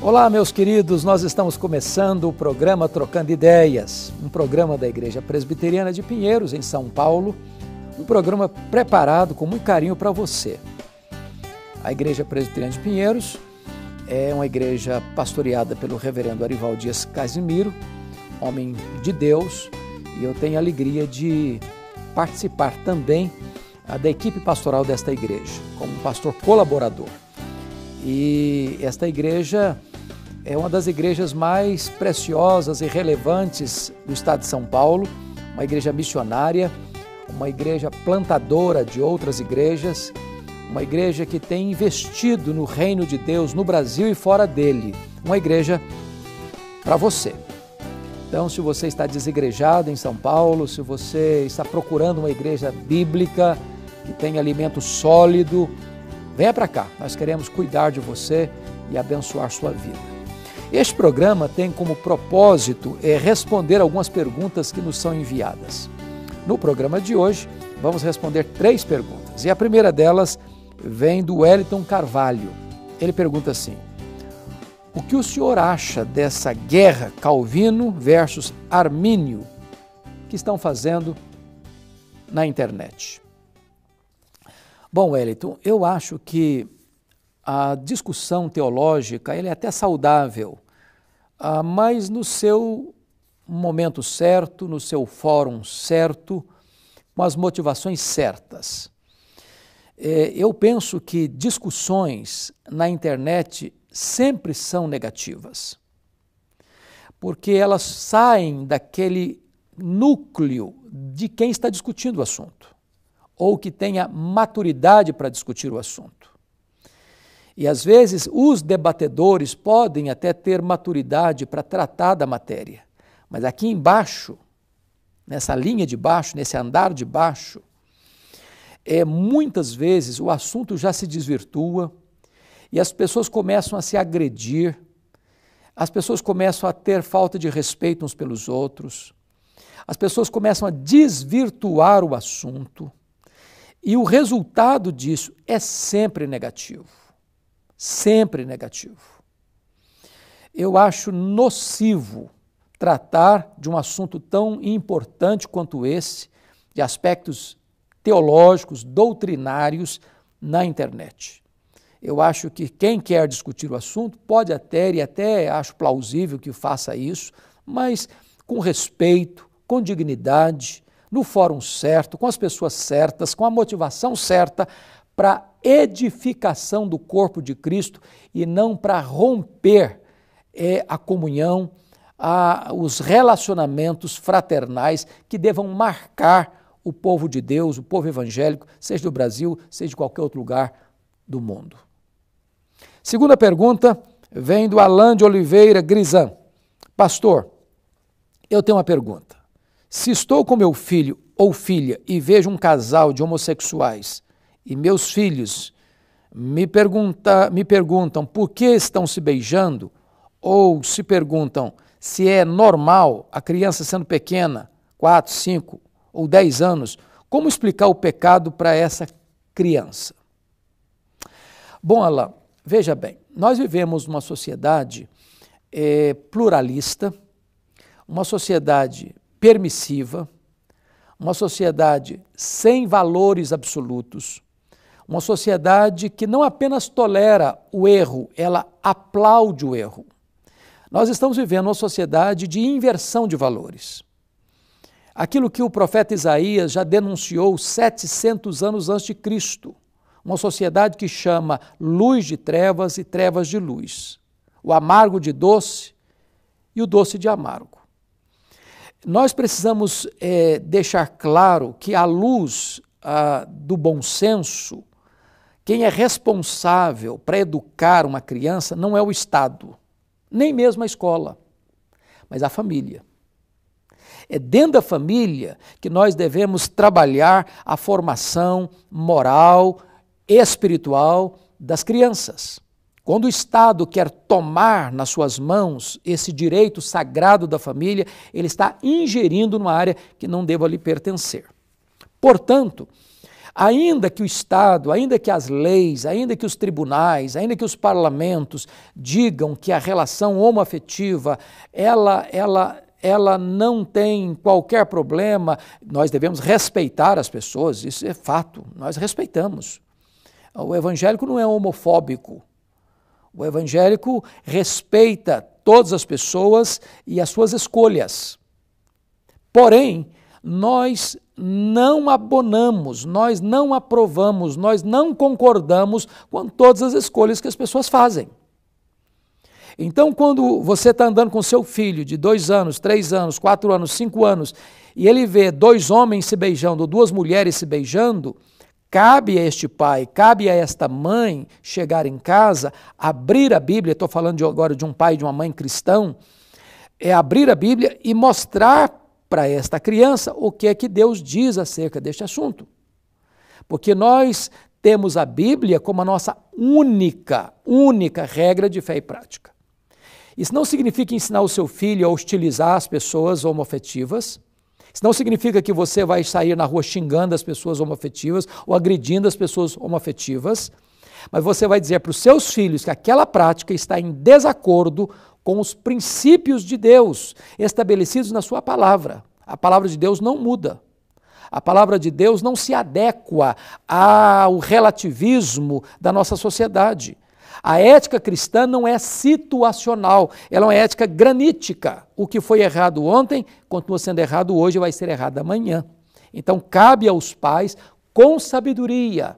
Olá, meus queridos, nós estamos começando o programa Trocando Ideias, um programa da Igreja Presbiteriana de Pinheiros, em São Paulo, um programa preparado com muito carinho para você. A Igreja Presbiteriana de Pinheiros é uma igreja pastoreada pelo reverendo Arival Dias Casimiro, homem de Deus, e eu tenho a alegria de participar também da equipe pastoral desta igreja, como pastor colaborador. E esta igreja é uma das igrejas mais preciosas e relevantes do estado de São Paulo, uma igreja missionária, uma igreja plantadora de outras igrejas, uma igreja que tem investido no reino de Deus no Brasil e fora dele, uma igreja para você. Então, se você está desigrejado em São Paulo, se você está procurando uma igreja bíblica que tem alimento sólido, venha para cá, nós queremos cuidar de você e abençoar sua vida. Este programa tem como propósito responder algumas perguntas que nos são enviadas. No programa de hoje, vamos responder 3 perguntas. E a primeira delas vem do Wellington Carvalho. Ele pergunta assim: o que o senhor acha dessa guerra Calvino versus Armínio que estão fazendo na internet? Bom, Wellington, eu acho que a discussão teológica ela é até saudável, mas no seu momento certo, no seu fórum certo, com as motivações certas. Eu penso que discussões na internet sempre são negativas, porque elas saem daquele núcleo de quem está discutindo o assunto, ou que tenha maturidade para discutir o assunto. E às vezes os debatedores podem até ter maturidade para tratar da matéria, mas aqui embaixo, nessa linha de baixo, nesse andar de baixo, muitas vezes o assunto já se desvirtua e as pessoas começam a se agredir, as pessoas começam a ter falta de respeito uns pelos outros, as pessoas começam a desvirtuar o assunto e o resultado disso é sempre negativo. Sempre negativo. Eu acho nocivo tratar de um assunto tão importante quanto esse, de aspectos teológicos, doutrinários, na internet. Eu acho que quem quer discutir o assunto pode até, e até acho plausível que faça isso, mas com respeito, com dignidade, no fórum certo, com as pessoas certas, com a motivação certa, para edificação do corpo de Cristo e não para romper a comunhão, os relacionamentos fraternais que devam marcar o povo de Deus, o povo evangélico, seja do Brasil, seja de qualquer outro lugar do mundo. Segunda pergunta vem do Alain de Oliveira Grisan. Pastor, eu tenho uma pergunta. Se estou com meu filho ou filha e vejo um casal de homossexuais e meus filhos me perguntam por que estão se beijando, ou se perguntam se é normal a criança sendo pequena, 4, 5 ou 10 anos, como explicar o pecado para essa criança? Bom, Alain, veja bem, nós vivemos numa sociedade pluralista, uma sociedade permissiva, uma sociedade sem valores absolutos, uma sociedade que não apenas tolera o erro, ela aplaude o erro. Nós estamos vivendo uma sociedade de inversão de valores. Aquilo que o profeta Isaías já denunciou 700 anos antes de Cristo, uma sociedade que chama luz de trevas e trevas de luz, o amargo de doce e o doce de amargo. Nós precisamos deixar claro que à luz do bom senso, quem é responsável para educar uma criança não é o Estado, nem mesmo a escola, mas a família. É dentro da família que nós devemos trabalhar a formação moral, espiritual das crianças. Quando o Estado quer tomar nas suas mãos esse direito sagrado da família, ele está ingerindo numa área que não deva lhe pertencer. Portanto, Ainda que o Estado, ainda que as leis, ainda que os tribunais, ainda que os parlamentos digam que a relação homoafetiva, ela não tem qualquer problema, nós devemos respeitar as pessoas, isso é fato, nós respeitamos. O evangélico não é homofóbico, o evangélico respeita todas as pessoas e as suas escolhas. Porém, nós não abonamos, nós não aprovamos, nós não concordamos com todas as escolhas que as pessoas fazem. Então, quando você está andando com seu filho de 2 anos, 3 anos, 4 anos, 5 anos, e ele vê 2 homens se beijando, ou 2 mulheres se beijando, cabe a este pai, cabe a esta mãe chegar em casa, abrir a Bíblia, estou falando agora de um pai e de uma mãe cristão, é abrir a Bíblia e mostrar para esta criança o que é que Deus diz acerca deste assunto. Porque nós temos a Bíblia como a nossa única regra de fé e prática. Isso não significa ensinar o seu filho a hostilizar as pessoas homoafetivas. Isso não significa que você vai sair na rua xingando as pessoas homoafetivas ou agredindo as pessoas homoafetivas. Mas você vai dizer para os seus filhos que aquela prática está em desacordo com os princípios de Deus estabelecidos na sua palavra. A palavra de Deus não muda. A palavra de Deus não se adequa ao relativismo da nossa sociedade. A ética cristã não é situacional, ela é uma ética granítica. O que foi errado ontem continua sendo errado hoje e vai ser errado amanhã. Então cabe aos pais, com sabedoria,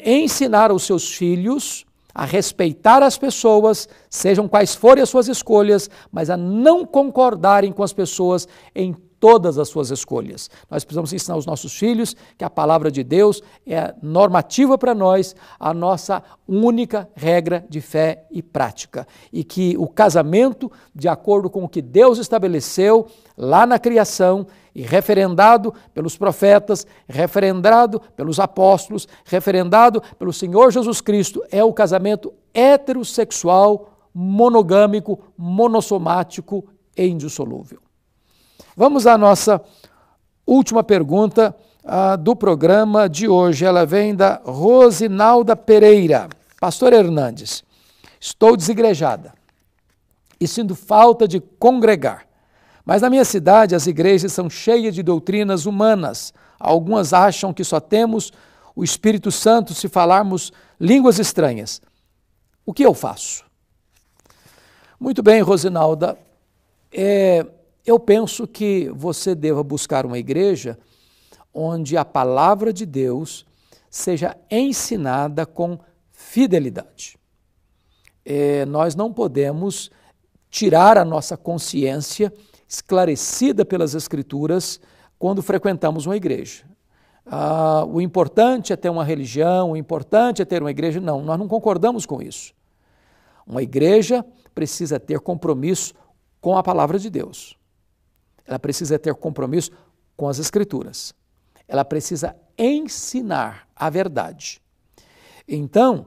ensinar aos seus filhos a respeitar as pessoas, sejam quais forem as suas escolhas, mas a não concordarem com as pessoas em todas as suas escolhas. Nós precisamos ensinar aos nossos filhos que a palavra de Deus é normativa para nós, a nossa única regra de fé e prática. E que o casamento, de acordo com o que Deus estabeleceu lá na criação, e referendado pelos profetas, referendado pelos apóstolos, referendado pelo Senhor Jesus Cristo, é o casamento heterossexual, monogâmico, monossomático e indissolúvel. Vamos à nossa última pergunta do programa de hoje. Ela vem da Rosinalda Pereira. Pastor Hernandes, estou desigrejada e sinto falta de congregar. Mas na minha cidade as igrejas são cheias de doutrinas humanas. Algumas acham que só temos o Espírito Santo se falarmos línguas estranhas. O que eu faço? Muito bem, Rosinalda. Eu penso que você deva buscar uma igreja onde a palavra de Deus seja ensinada com fidelidade. Nós não podemos tirar a nossa consciência esclarecida pelas Escrituras quando frequentamos uma igreja. O importante é ter uma religião, o importante é ter uma igreja. Não, nós não concordamos com isso. Uma igreja precisa ter compromisso com a palavra de Deus. Ela precisa ter compromisso com as Escrituras. Ela precisa ensinar a verdade. Então,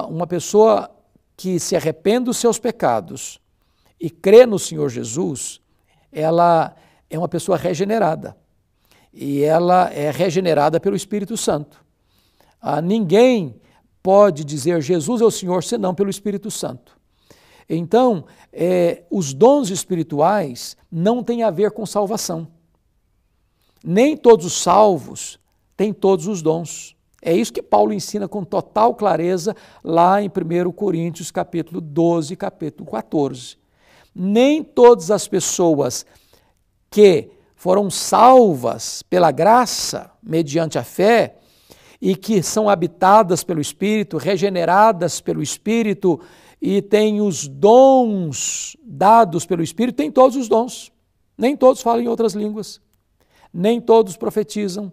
uma pessoa que se arrepende dos seus pecados e crê no Senhor Jesus, ela é uma pessoa regenerada. E ela é regenerada pelo Espírito Santo. Ninguém pode dizer Jesus é o Senhor senão pelo Espírito Santo. Então, os dons espirituais não têm a ver com salvação. Nem todos os salvos têm todos os dons. É isso que Paulo ensina com total clareza lá em 1 Coríntios, capítulo 12, capítulo 14. Nem todas as pessoas que foram salvas pela graça, mediante a fé, e que são habitadas pelo Espírito, regeneradas pelo Espírito, e têm os dons dados pelo Espírito, têm todos os dons. Nem todos falam em outras línguas, nem todos profetizam,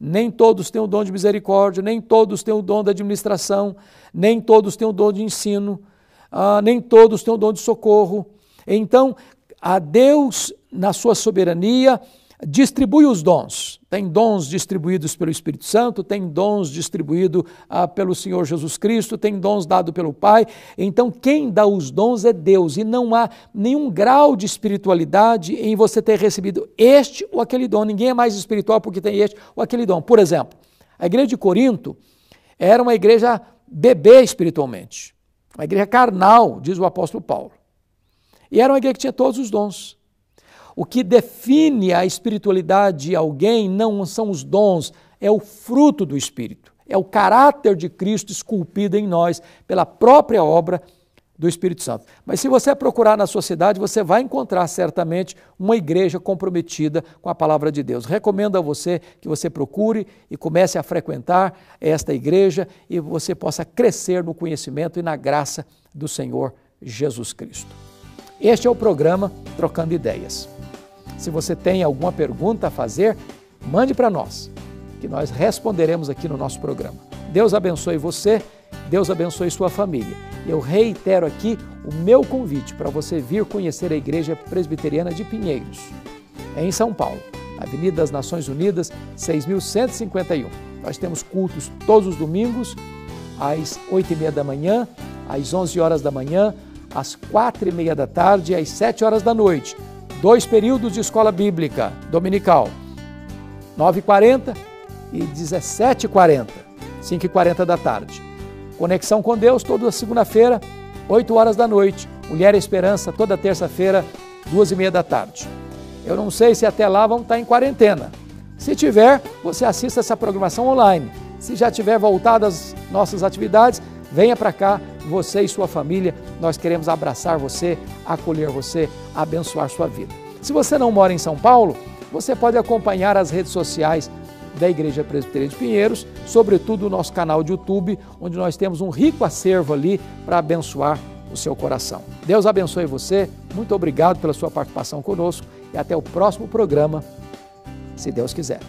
nem todos têm o dom de misericórdia, nem todos têm o dom da administração, nem todos têm o dom de ensino, nem todos têm o dom de socorro. Então, a Deus, na sua soberania, distribui os dons. Tem dons distribuídos pelo Espírito Santo, tem dons distribuídos pelo Senhor Jesus Cristo, tem dons dados pelo Pai. Então, quem dá os dons é Deus, e não há nenhum grau de espiritualidade em você ter recebido este ou aquele dom. Ninguém é mais espiritual porque tem este ou aquele dom. Por exemplo, a igreja de Corinto era uma igreja bebê espiritualmente, uma igreja carnal, diz o apóstolo Paulo. E era uma igreja que tinha todos os dons. O que define a espiritualidade de alguém não são os dons, é o fruto do Espírito. É o caráter de Cristo esculpido em nós pela própria obra do Espírito Santo. Mas se você procurar na sua cidade, você vai encontrar certamente uma igreja comprometida com a palavra de Deus. Recomendo a você que você procure e comece a frequentar esta igreja e você possa crescer no conhecimento e na graça do Senhor Jesus Cristo. Este é o programa Trocando Ideias. Se você tem alguma pergunta a fazer, mande para nós, que nós responderemos aqui no nosso programa. Deus abençoe você, Deus abençoe sua família. Eu reitero aqui o meu convite para você vir conhecer a Igreja Presbiteriana de Pinheiros, em São Paulo, Avenida das Nações Unidas, 6.151. Nós temos cultos todos os domingos, às 8h30 da manhã, às 11 horas da manhã, às 4h30 da tarde e às 7 horas da noite. 2 períodos de escola bíblica dominical, 9h40 e 17h40, 5h40 da tarde. Conexão com Deus toda segunda-feira, 8 horas da noite. Mulher Esperança toda terça-feira, 2h30 da tarde. Eu não sei se até lá vão estar em quarentena. Se tiver, você assista essa programação online. Se já tiver voltado às nossas atividades, venha para cá, você e sua família. Nós queremos abraçar você, acolher você, abençoar sua vida. Se você não mora em São Paulo, você pode acompanhar as redes sociais da Igreja Presbiteriana de Pinheiros, sobretudo o nosso canal de YouTube, onde nós temos um rico acervo ali para abençoar o seu coração. Deus abençoe você, muito obrigado pela sua participação conosco e até o próximo programa, se Deus quiser.